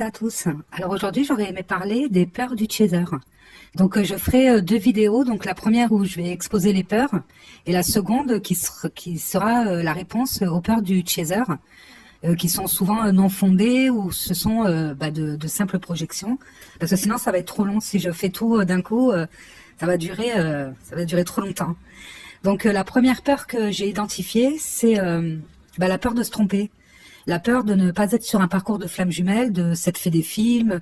toutes et à tous. Alors aujourd'hui, j'aurais aimé parler des peurs du chaser. Donc je ferai deux vidéos. Donc la première où je vais exposer les peurs et la seconde qui sera la réponse aux peurs du chaser, qui sont souvent non fondées ou ce sont de simples projections. Parce que sinon, ça va être trop long. Si je fais tout d'un coup, ça va durer trop longtemps. Donc la première peur que j'ai identifiée, c'est la peur de se tromper. La peur de ne pas être sur un parcours de flammes jumelles, de s'être fait des films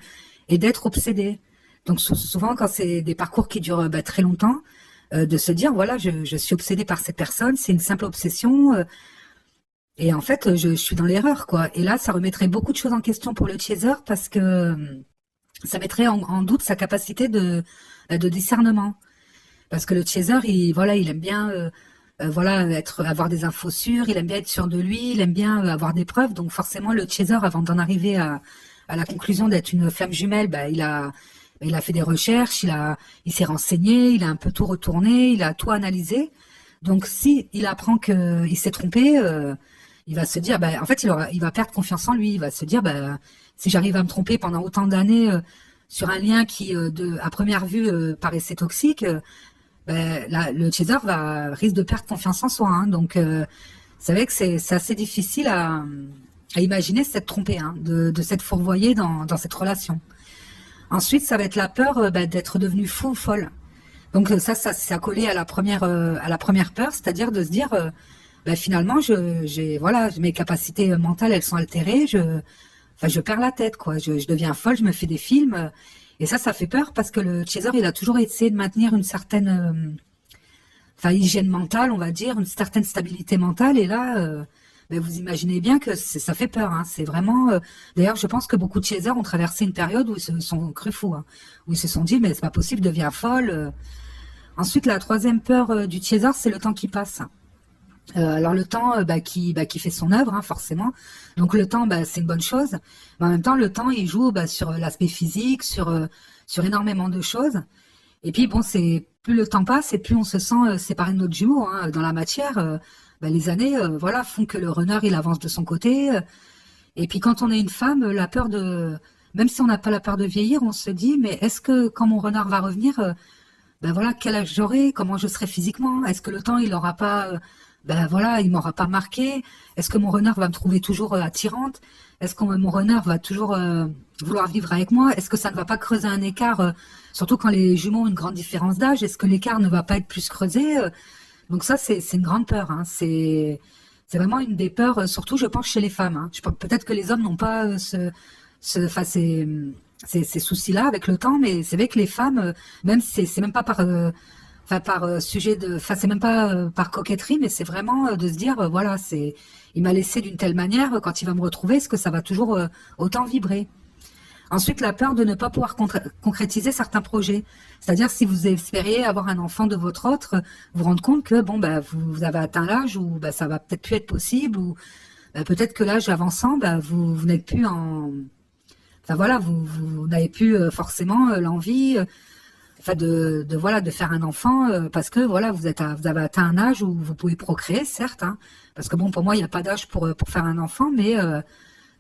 et d'être obsédé. Donc souvent, quand c'est des parcours qui durent très longtemps, de se dire, voilà, je suis obsédé par cette personne, c'est une simple obsession, et en fait, je suis dans l'erreur, quoi. Et là, ça remettrait beaucoup de choses en question pour le chaser parce que ça mettrait en doute sa capacité de discernement. Parce que le chaser, il aime bien avoir des infos sûres, il aime bien être sûr de lui, il aime bien avoir des preuves. Donc forcément, le chaser, avant d'en arriver à la conclusion d'être une flamme jumelle, il a fait des recherches, il s'est renseigné, il a un peu tout retourné, il a tout analysé. Donc si il apprend qu'il s'est trompé, il va se dire, en fait, il va perdre confiance en lui. Il va se dire, si j'arrive à me tromper pendant autant d'années sur un lien qui, à première vue, paraissait toxique, le chaser risque de perdre confiance en soi. Hein. Donc, c'est vrai que c'est assez difficile à imaginer s'être trompé, hein, de s'être fourvoyé dans cette relation. Ensuite, ça va être la peur d'être devenu fou ou folle. Donc ça a collé à la première peur, c'est-à-dire de se dire finalement mes capacités mentales elles sont altérées, je perds la tête quoi, je deviens folle, je me fais des films et ça fait peur parce que le chaser il a toujours essayé de maintenir une certaine hygiène mentale, on va dire, une certaine stabilité mentale et là vous imaginez bien que ça fait peur, hein. C'est vraiment. D'ailleurs, je pense que beaucoup de chasers ont traversé une période où ils se sont crus fous, hein, où ils se sont dit mais c'est pas possible, deviens folle. Ensuite, la troisième peur du chaser, c'est le temps qui passe. Alors le temps qui fait son œuvre, hein, forcément. Donc le temps, c'est une bonne chose, mais en même temps, le temps, il joue sur l'aspect physique, sur énormément de choses. Et puis bon, c'est plus le temps passe et plus on se sent séparé de notre jumeau, hein, dans la matière. Les années font que le runner il avance de son côté et puis quand on est une femme la peur de même si on n'a pas la peur de vieillir on se dit mais est-ce que quand mon runner va revenir quel âge j'aurai, comment je serai physiquement, est-ce que le temps il aura pas il m'aura pas marqué, est-ce que mon runner va me trouver toujours attirante, est-ce que mon runner va toujours vouloir vivre avec moi, est-ce que ça ne va pas creuser un écart surtout quand les jumeaux ont une grande différence d'âge, est-ce que l'écart ne va pas être plus creusé. Donc ça, c'est une grande peur. Hein. C'est vraiment une des peurs, surtout je pense chez les femmes. Hein. Peut-être que les hommes n'ont pas ces soucis-là avec le temps, mais c'est vrai que les femmes, même c'est même pas par sujet de, c'est même pas par coquetterie, mais c'est vraiment de se dire il m'a laissé d'une telle manière, quand il va me retrouver, est-ce que ça va toujours autant vibrer? Ensuite, la peur de ne pas pouvoir concrétiser certains projets. C'est-à-dire, si vous espériez avoir un enfant de votre autre, vous rendre compte que vous avez atteint l'âge où ça va peut-être plus être possible, ou peut-être que l'âge avançant, vous n'êtes plus vous n'avez plus forcément l'envie, de faire un enfant parce que vous avez atteint un âge où vous pouvez procréer, certes, hein, parce que pour moi, il n'y a pas d'âge pour faire un enfant, mais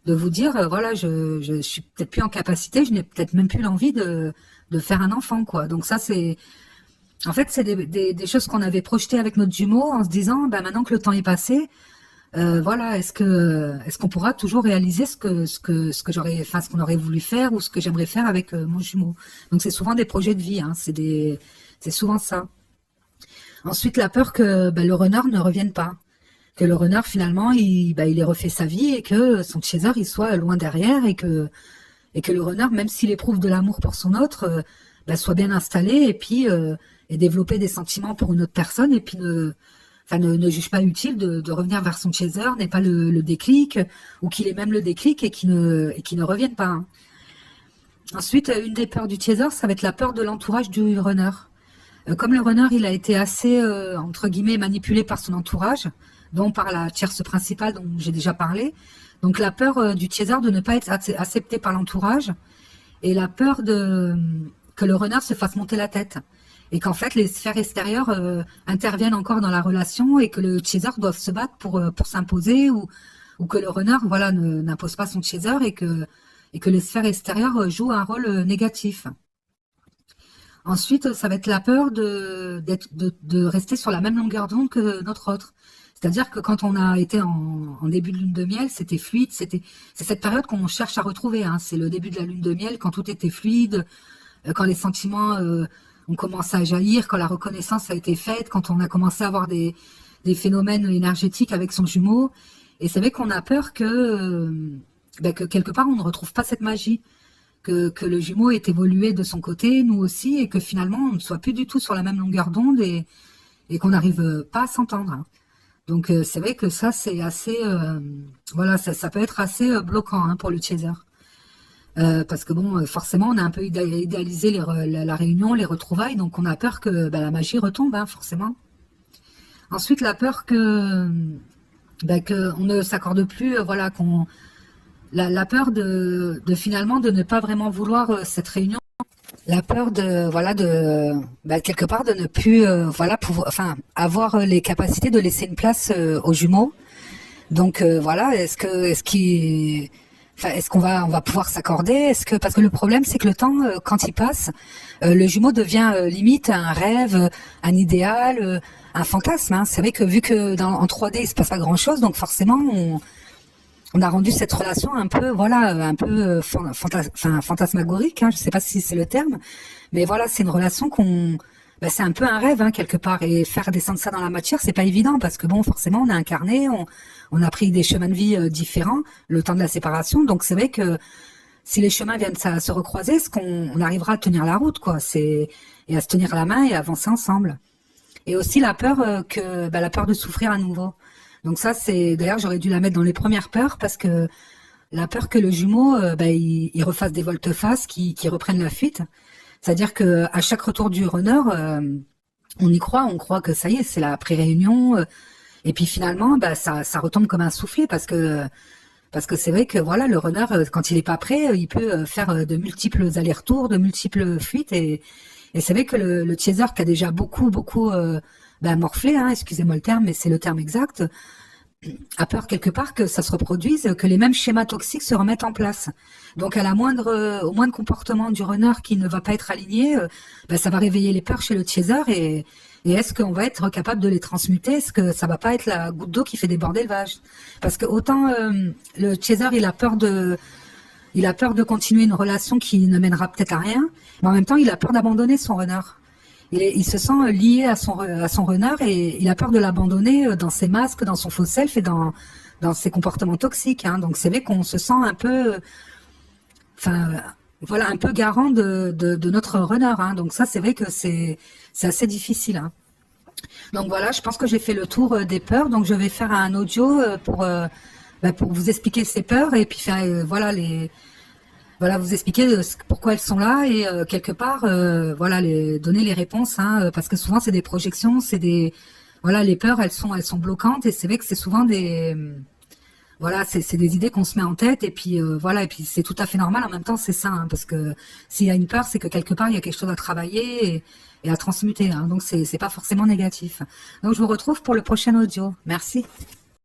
de vous dire je suis peut-être plus en capacité, je n'ai peut-être même plus l'envie de faire un enfant quoi. Donc ça c'est des choses qu'on avait projetées avec notre jumeau en se disant maintenant que le temps est passé, est-ce qu'on pourra toujours réaliser ce qu'on aurait voulu faire ou ce que j'aimerais faire avec mon jumeau. Donc c'est souvent des projets de vie, hein, c'est souvent ça. Ensuite la peur que le runner ne revienne pas. Que le runner finalement il ait refait sa vie et que son chaser il soit loin derrière et que le runner même s'il éprouve de l'amour pour son autre soit bien installé et puis et développer des sentiments pour une autre personne et puis ne juge pas utile de revenir vers son chaser, n'ait pas le déclic ou qu'il ait même le déclic et qu'il ne revienne pas. Hein. Ensuite une des peurs du chaser ça va être la peur de l'entourage du runner. Comme le runner il a été assez entre guillemets manipulé par son entourage, dont par la tierce principale dont j'ai déjà parlé. Donc la peur du chaser de ne pas être accepté par l'entourage et la peur que le runner se fasse monter la tête et qu'en fait les sphères extérieures interviennent encore dans la relation et que le chaser doive se battre pour s'imposer ou que le runner n'impose pas son chaser et que et que les sphères extérieures jouent un rôle négatif. Ensuite, ça va être la peur de rester sur la même longueur d'onde que notre autre. C'est-à-dire que quand on a été en début de lune de miel, c'était fluide, c'est cette période qu'on cherche à retrouver, hein. C'est le début de la lune de miel, quand tout était fluide, quand les sentiments ont commencé à jaillir, quand la reconnaissance a été faite, quand on a commencé à avoir des phénomènes énergétiques avec son jumeau. Et c'est vrai qu'on a peur que quelque part on ne retrouve pas cette magie, que le jumeau ait évolué de son côté, nous aussi, et que finalement on ne soit plus du tout sur la même longueur d'onde et qu'on n'arrive pas à s'entendre, hein. Donc c'est vrai que ça c'est assez, voilà, ça peut être assez bloquant, hein, pour le chaser. Parce que bon, forcément on a un peu idéalisé la réunion, les retrouvailles, donc on a peur que la magie retombe, hein, forcément. Ensuite la peur que on ne s'accorde plus, voilà, la peur de finalement de ne pas vraiment vouloir cette réunion, la peur de voilà quelque part de ne plus voilà pouvoir, enfin avoir les capacités de laisser une place aux jumeaux. Donc voilà, est-ce qu'on va pouvoir s'accorder? Parce que le problème c'est que le temps quand il passe, le jumeau devient limite un rêve, un idéal, un fantasme, hein. C'est vrai que vu que en 3D il se passe pas grand-chose, donc forcément on a rendu cette relation un peu, voilà, un peu fantasmagorique, hein, je sais pas si c'est le terme, mais voilà, c'est une relation c'est un peu un rêve, hein, quelque part, et faire descendre ça dans la matière, c'est pas évident, parce que bon, forcément, on a incarné, on a pris des chemins de vie différents, le temps de la séparation, donc c'est vrai que si les chemins viennent se recroiser, est-ce qu'on arrivera à tenir la route, quoi, et à se tenir la main et à avancer ensemble. Et aussi la peur la peur de souffrir à nouveau. Donc ça, d'ailleurs, j'aurais dû la mettre dans les premières peurs, parce que la peur que le jumeau, il refasse des volte-face, qui reprenne la fuite. C'est-à-dire que à chaque retour du runner, on y croit, on croit que ça y est, c'est la pré-réunion, et puis finalement, ça retombe comme un soufflet, parce que c'est vrai que voilà, le runner, quand il est pas prêt, il peut faire de multiples allers-retours, de multiples fuites, et c'est vrai que le chaser qui a déjà beaucoup morflé, hein, excusez-moi le terme, mais c'est le terme exact, a peur quelque part que ça se reproduise, que les mêmes schémas toxiques se remettent en place. Donc au moindre comportement du runner qui ne va pas être aligné, ça va réveiller les peurs chez le chaser, et est-ce qu'on va être capable de les transmuter? Est-ce que ça va pas être la goutte d'eau qui fait déborder le vase? Parce que autant le chaser il a peur de continuer une relation qui ne mènera peut-être à rien, mais en même temps il a peur d'abandonner son runner. Il se sent lié à son runner, et il a peur de l'abandonner dans ses masques, dans son faux self et dans ses comportements toxiques, hein. Donc c'est vrai qu'on se sent un peu, voilà, un peu garant de notre runner, hein. Donc ça, c'est vrai que c'est assez difficile, hein. Donc voilà, je pense que j'ai fait le tour des peurs. Donc je vais faire un audio pour vous expliquer ces peurs, et puis faire voilà, vous expliquer pourquoi elles sont là, et quelque part, voilà, donner les réponses, hein, parce que souvent c'est des projections, voilà, les peurs, elles sont bloquantes, et c'est vrai que c'est souvent voilà, c'est des idées qu'on se met en tête, et puis voilà, et puis c'est tout à fait normal. En même temps, c'est ça, hein, parce que s'il y a une peur, c'est que quelque part il y a quelque chose à travailler et à transmuter, hein, donc c'est pas forcément négatif. Donc je vous retrouve pour le prochain audio. Merci.